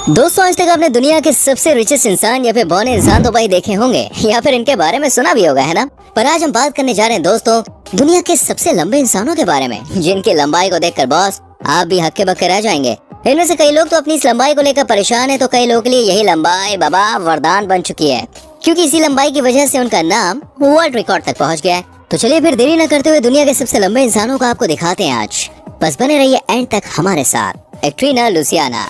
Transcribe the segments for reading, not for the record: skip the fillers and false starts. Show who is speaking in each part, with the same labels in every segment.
Speaker 1: दोस्तों, आज तक आपने दुनिया के सबसे रिचेस्ट इंसान या फिर बौने इंसान तो भाई देखे होंगे या फिर इनके बारे में सुना भी होगा, है ना। पर आज हम बात करने जा रहे हैं दोस्तों दुनिया के सबसे लंबे इंसानों के बारे में, जिनकी लंबाई को देखकर बॉस आप भी हक्के बक्के रह जाएंगे। इनमें से कई लोग तो अपनी इस लंबाई को लेकर परेशान है, तो कई लोगों के लिए यही लंबाई बाबा वरदान बन चुकी है, क्योंकि इसी लंबाई की वजह से उनका नाम वर्ल्ड रिकॉर्ड तक पहुँच गया है। तो चलिए फिर देरी न करते हुए दुनिया के सबसे लंबे इंसानों को आपको दिखाते हैं आज। बस बने रहिए एंड तक हमारे साथ। एक्ट्रीना लुसियाना।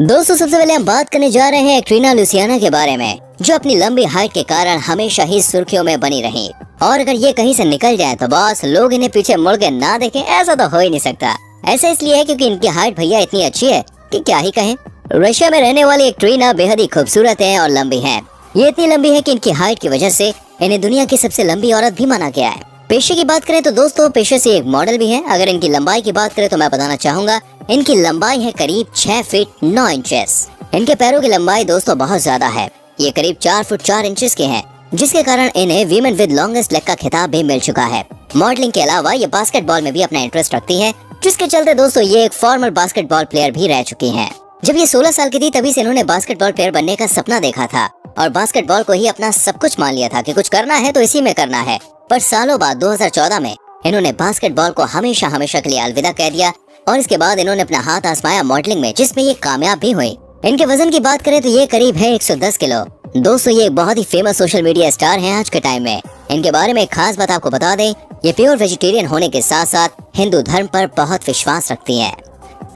Speaker 1: दोस्तों, सबसे पहले हम बात करने जा रहे हैं एक्ट्रीना लुसियाना के बारे में, जो अपनी लंबी हाइट के कारण हमेशा ही सुर्खियों में बनी रही। और अगर ये कहीं से निकल जाए तो बॉस लोग इन्हें पीछे मुड़ के ना देखें, ऐसा तो हो ही नहीं सकता। ऐसा इसलिए है क्योंकि इनकी हाइट भैया इतनी अच्छी है कि क्या ही कहें। रशिया में रहने वाली एक्ट्रीना बेहद ही खूबसूरत है और लंबी है। ये इतनी लंबी है कि इनकी हाइट की वजह से इन्हें दुनिया की सबसे लंबी औरत भी माना गया है। पेशे की बात करें तो दोस्तों पेशे से एक मॉडल भी है। अगर इनकी लंबाई की बात करें तो मैं बताना चाहूंगा इनकी लंबाई है करीब 6 फीट 9 इंचेस। इनके पैरों की लंबाई दोस्तों बहुत ज्यादा है, ये करीब 4 फुट 4 इंचेस के हैं, जिसके कारण इन्हें वीमेन विद लॉन्गेस्ट लेग का खिताब भी मिल चुका है। मॉडलिंग के अलावा ये बास्केटबॉल में भी अपना इंटरेस्ट रखती है, जिसके चलते दोस्तों ये एक फॉर्मर बास्केटबॉल प्लेयर भी रह चुकी हैं। जब ये 16 साल की थी तभी से इन्होंने बास्केटबॉल प्लेयर बनने का सपना देखा था और बास्केटबॉल को ही अपना सब कुछ मान लिया था कि कुछ करना है तो इसी में करना है। पर सालों बाद 2014 में इन्होंने बास्केटबॉल को हमेशा के लिए अलविदा कह दिया और इसके बाद इन्होंने अपना हाथ आजमाया मॉडलिंग में, जिसमें ये कामयाब भी हुई। इनके वजन की बात करें तो ये करीब है 110 किलो। दोस्तों, ये एक बहुत ही फेमस सोशल मीडिया स्टार हैं आज के टाइम में। इनके बारे में एक खास बात आपको बता दें, ये प्योर वेजिटेरियन होने के साथ साथ हिंदू धर्म पर बहुत विश्वास रखती हैं।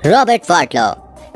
Speaker 1: रॉबर्ट वार्डलो।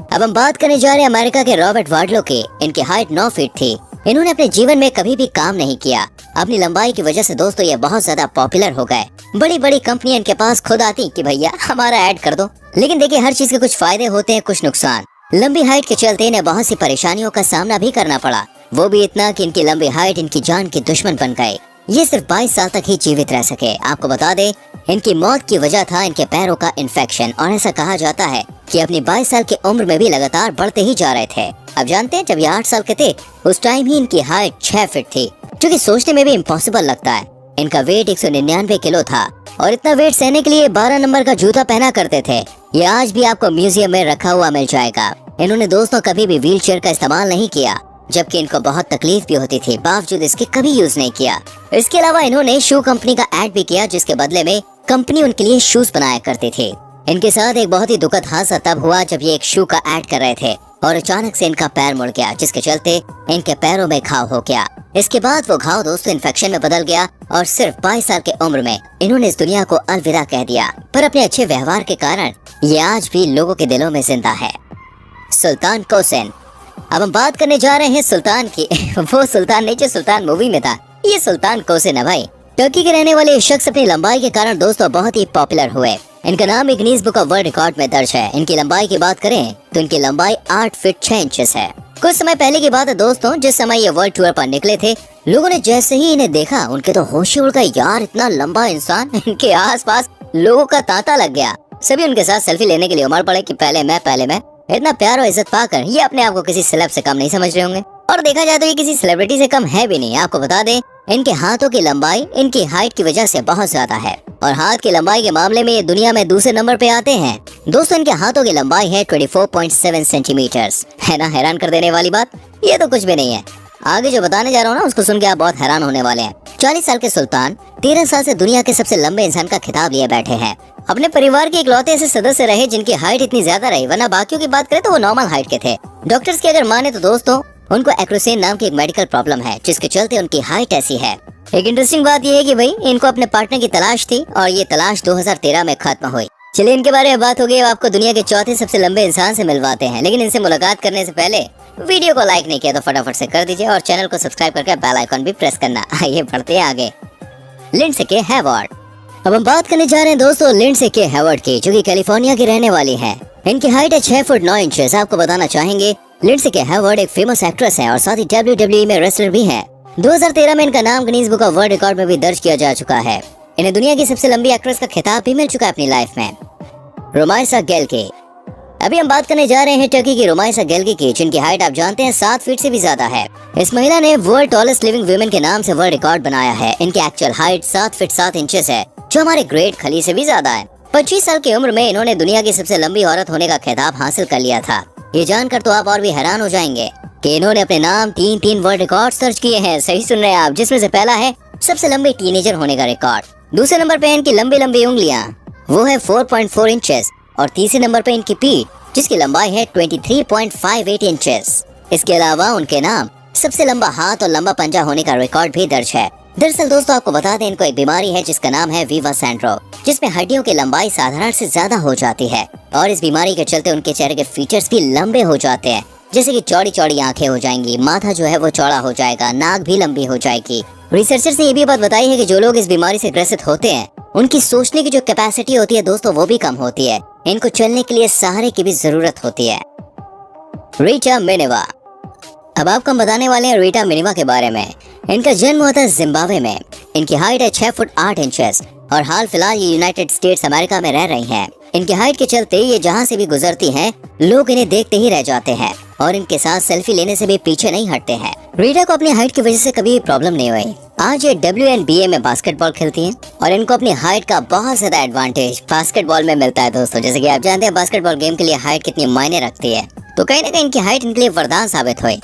Speaker 1: अब हम बात करने जा रहे हैं अमेरिका के रॉबर्ट वार्डलो की। इनकी हाइट 9 फीट थी। इन्होंने अपने जीवन में कभी भी काम नहीं किया। अपनी लंबाई की वजह से दोस्तों ये बहुत ज्यादा पॉपुलर हो गए। बड़ी बड़ी कंपनियां इनके पास खुद आती कि भैया हमारा ऐड कर दो। लेकिन देखिए, हर चीज के कुछ फायदे होते हैं, कुछ नुकसान। लंबी हाइट के चलते इन्हें बहुत सी परेशानियों का सामना भी करना पड़ा, वो भी इतना कि इनकी लंबी हाइट इनकी जान की दुश्मन बन गई। ये सिर्फ 22 साल तक ही जीवित रह सके। आपको बता दें इनकी मौत की वजह था इनके पैरों का इन्फेक्शन, और ऐसा कहा जाता है कि अपनी 22 साल की उम्र में भी लगातार बढ़ते ही जा रहे थे। अब जानते हैं जब ये 8 साल के थे उस टाइम ही इनकी हाइट 6 फीट थी, जो कि सोचने में भी इम्पॉसिबल लगता है। इनका वेट 199 किलो था और इतना वेट सहने के लिए 12 नंबर का जूता पहना करते थे। ये आज भी आपको म्यूजियम में रखा हुआ मिल जाएगा। इन्होंने दोस्तों कभी भी व्हील चेयर का इस्तेमाल नहीं किया, जबकि इनको बहुत तकलीफ भी होती थी, बावजूद इसके कभी यूज नहीं किया। इसके अलावा इन्होंने शू कंपनी का ऐड भी किया, जिसके बदले में कंपनी उनके लिए शूज बनाया करती थी। इनके साथ एक बहुत ही दुखद हादसा तब हुआ जब ये एक शू का ऐड कर रहे थे और अचानक से इनका पैर मुड़ गया, जिसके चलते इनके पैरों में घाव हो गया। इसके बाद वो घाव दोस्तों इन्फेक्शन में बदल गया और सिर्फ 22 साल की उम्र में इन्होंने इस दुनिया को अलविदा कह दिया। पर अपने अच्छे व्यवहार के कारण ये आज भी लोगों के दिलों में जिंदा है। सुल्तान कोसेन। अब हम बात करने जा रहे हैं सुल्तान की वो सुल्तान नहीं जो सुल्तान मूवी में था, ये सुल्तान कोसेन है भाई। टर्की के रहने वाले शख्स अपनी लंबाई के कारण दोस्तों बहुत ही पॉपुलर हुए। इनका नाम Guinness book of world record में दर्ज है। इनकी लंबाई की बात करें तो इनकी लंबाई 8 फीट 6 इंचेस है। कुछ समय पहले की बात है दोस्तों, जिस समय ये वर्ल्ड टूर पर निकले थे, लोगों ने जैसे ही इन्हें देखा उनके तो होश ही उड़ गए। यार इतना लंबा इंसान, इनके आसपास लोगों का तांता लग गया। सभी उनके साथ सेल्फी लेने के लिए उमड़ पड़े कि पहले मैं। इतना प्यार और इज्जत पाकर ये अपने आप को किसी सेलेब से कम नहीं समझ रहे होंगे, और देखा जाए तो ये किसी सेलिब्रिटी से कम है भी नहीं। आपको बता दें इनके हाथों की लंबाई इनकी हाइट की वजह से बहुत ज्यादा है, और हाथ की लंबाई के मामले में ये दुनिया में दूसरे नंबर पे आते हैं। दोस्तों, इनके हाथों की लंबाई है 24.7 सेंटीमीटर्स। है ना हैरान कर देने वाली बात? ये तो कुछ भी नहीं है। आगे जो बताने जा रहा हूँ ना उसको सुन के आप बहुत हैरान होने वाले हैं। 40 साल के सुल्तान 13 साल से दुनिया के सबसे लंबे इंसान का खिताब लिए बैठे हैं। अपने परिवार के इकलौते ऐसे सदस्य रहे जिनकी हाइट इतनी ज्यादा रही, वरना बाकियों की बात करें तो वो नॉर्मल हाइट के थे। डॉक्टर्स की अगर माने तो दोस्तों उनको एक्रोसेन नाम की एक मेडिकल प्रॉब्लम है, जिसके चलते उनकी हाइट ऐसी है। एक इंटरेस्टिंग बात यह है कि भाई इनको अपने पार्टनर की तलाश थी और ये तलाश 2013 में खत्म हुई। चलिए इनके बारे में बात हो गई, आपको दुनिया के चौथे सबसे लंबे इंसान से मिलवाते हैं। लेकिन इनसे मुलाकात करने से पहले वीडियो को लाइक नहीं किया तो फटाफट से कर दीजिए और चैनल को सब्सक्राइब करके बेल आइकन भी प्रेस करना। आइए बढ़ते हैं आगे। लिंडसे के हैवर्ड। अब हम बात करने जा रहे हैं दोस्तों लिंडसे के हैवर्ड की, जो कि कैलिफोर्निया की रहने वाली है। इनकी हाइट है 6 फुट 9 इंचेस। आपको बताना चाहेंगे लिंडसे के हैवर्ड एक फेमस एक्ट्रेस है और साथ ही WWE में रेसलर भी है। 2013 में इनका नाम Guinness book of world record में भी दर्ज किया जा चुका है। इन्हें दुनिया की सबसे लंबी एक्ट्रेस का खिताब भी मिल चुका है अपनी लाइफ में। रोमाइसा गेल्की। अभी हम बात करने जा रहे हैं टर्की की रोमाइसा गेल्की की, जिनकी हाइट आप जानते हैं 7 फीट से भी ज्यादा है। इस महिला ने वर्ल्ड टॉलेस्ट लिविंग वुमेन के नाम से वर्ल्ड रिकॉर्ड बनाया है। इनकी एक्चुअल हाइट 7 फीट 7 इंचेस है, जो हमारे ग्रेट खली से भी ज्यादा है। 25 साल की उम्र में इन्होंने दुनिया की सबसे लंबी औरत होने का खिताब हासिल कर लिया था। ये जानकर तो आप और भी हैरान हो जाएंगे कि इन्होंने अपने नाम 3 वर्ल्ड रिकॉर्ड दर्ज किए हैं। सही सुन रहे हैं आप, जिसमें से पहला है सबसे लंबे टीनेजर होने का रिकॉर्ड। दूसरे नंबर पे है इनकी लंबी लंबी उंगलियां, वो है 4.4 इंचेस। और तीसरे नंबर पे इनकी पीठ, जिसकी लंबाई है 23.58 इंचेस। इसके अलावा उनके नाम सबसे लंबा हाथ और लंबा पंजा होने का रिकॉर्ड भी दर्ज है। दरअसल दोस्तों आपको बता दें, इनको एक बीमारी है जिसका नाम है वीवा सैंड्रोम, जिसमें हड्डियों की लंबाई साधारण से ज्यादा हो जाती है और इस बीमारी के चलते उनके चेहरे के फीचर्स भी लंबे हो जाते हैं, जैसे कि चौड़ी चौड़ी आंखें हो जाएंगी, माथा जो है वो चौड़ा हो जाएगा, नाक भी लंबी हो जाएगी। रिसर्चर्स ने ये भी बात बताई है कि जो लोग इस बीमारी से ग्रसित होते हैं उनकी सोचने की जो कैपेसिटी होती है दोस्तों वो भी कम होती है। इनको चलने के लिए सहारे की भी जरूरत होती है। रीटा मिनेवा। अब आपको हम बताने वाले हैं रीटा मिनेवा के बारे में। इनका जन्म हुआ था जिम्बाब्वे में। इनकी हाइट है 6 फुट 8 इंचेस और हाल फिलहाल ये यूनाइटेड स्टेट्स अमेरिका में रह रही हैं। इनकी हाइट के चलते ये जहां से भी गुजरती हैं लोग इन्हें देखते ही रह जाते हैं और इनके साथ सेल्फी लेने से भी पीछे नहीं हटते हैं। रीटा को अपनी हाइट की वजह से कभी प्रॉब्लम नहीं हुई। आज ये WNBA में बास्केटबॉल खेलती हैं और इनको अपनी हाइट का बहुत ज्यादा एडवांटेज बास्केटबॉल में मिलता है दोस्तों। जैसे कि आप जानते हैं बास्केटबॉल गेम के लिए हाइट कितनी मायने रखती है, तो कहीं ना कहीं इनकी हाइट इनके लिए वरदान साबित हुई।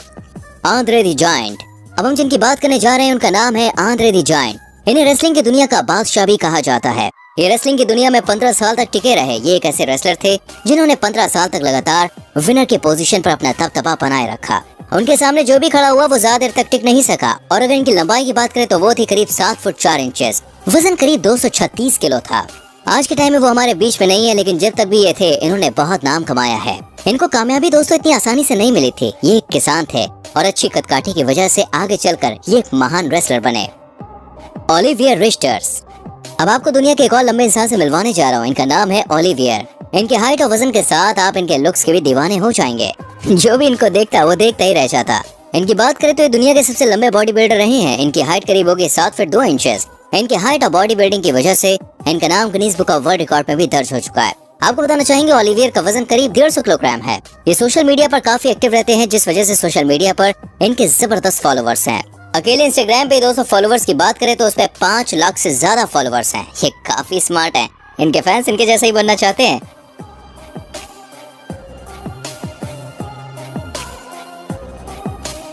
Speaker 1: Andre the giant. अब हम जिनकी बात करने जा रहे हैं उनका नाम है आंद्रे द जायंट। इन्हें रेसलिंग की दुनिया का बादशाह भी कहा जाता है। ये रेसलिंग की दुनिया में 15 साल तक टिके रहे। ये एक ऐसे रेसलर थे जिन्होंने 15 साल तक लगातार विनर के पोजीशन पर अपना दबदबा बनाए रखा। उनके सामने जो भी खड़ा हुआ वो ज्यादा देर तक टिक नहीं सका और अगर इनकी लंबाई की बात करें तो वो थी करीब 7 फुट 4 इंचेस। वजन करीब 236 किलो था। आज के टाइम में वो हमारे बीच में नहीं है, लेकिन जब तक भी ये थे इन्होंने बहुत नाम कमाया है। इनको कामयाबी दोस्तों इतनी आसानी से नहीं मिली थी। ये एक किसान थे और अच्छी कदकाठी की वजह से आगे चलकर ये एक महान रेसलर बने। ओलिवियर रिश्टर्स। अब आपको दुनिया के एक और लंबे इंसान से मिलवाने जा रहा हूँ। इनका नाम है ओलिवियर। इनके हाइट और वजन के साथ आप इनके लुक्स के भी दीवाने हो जाएंगे। जो भी इनको देखता वो देखता ही रह जाता। इनकी बात करें तो ये दुनिया के सबसे लंबे बॉडी बिल्डर रहे हैं। इनकी हाइट करीब होगी 7 फीट 2 इंचेस। इनकी हाइट और बॉडी बिल्डिंग की वजह से इनका नाम Guinness book of world record में भी दर्ज हो चुका है। आपको बताना चाहेंगे ओलिवियर का वजन करीब 150 किलोग्राम है। ये सोशल मीडिया पर काफी एक्टिव रहते हैं, जिस वजह से सोशल मीडिया पर इनके जबरदस्त फॉलोवर्स हैं। अकेले इंस्टाग्राम पे 200 फॉलोवर्स की बात करें तो उस पर 5 लाख से ज्यादा फॉलोवर्स हैं। ये काफी स्मार्ट हैं। इनके फैंस इनके जैसे ही बनना चाहते हैं।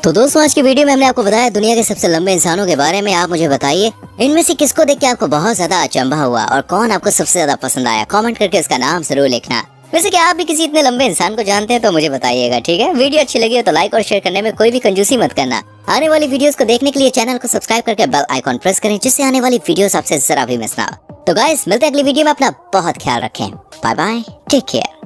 Speaker 1: तो दोस्तों आज की वीडियो में हमने आपको बताया दुनिया के सबसे लंबे इंसानों के बारे में। आप मुझे बताइए इनमें से किसको देख के आपको बहुत ज्यादा अचंभा हुआ और कौन आपको सबसे ज्यादा पसंद आया। कमेंट करके उसका नाम जरूर लिखना। वैसे कि आप भी किसी इतने लंबे इंसान को जानते हैं तो मुझे बताइएगा, ठीक है। वीडियो अच्छी लगी हो तो लाइक और शेयर करने में कोई भी कंजूसी मत करना। आने वाली वीडियोस को देखने के लिए चैनल को सब्सक्राइब करके बेल आइकॉन प्रेस करें, जिससे आने वाली वीडियोस आपसे जरा भी मिस ना हो। तो गाइस मिलते हैं अगली वीडियो में। अपना बहुत ख्याल रखें। Bye bye, take care.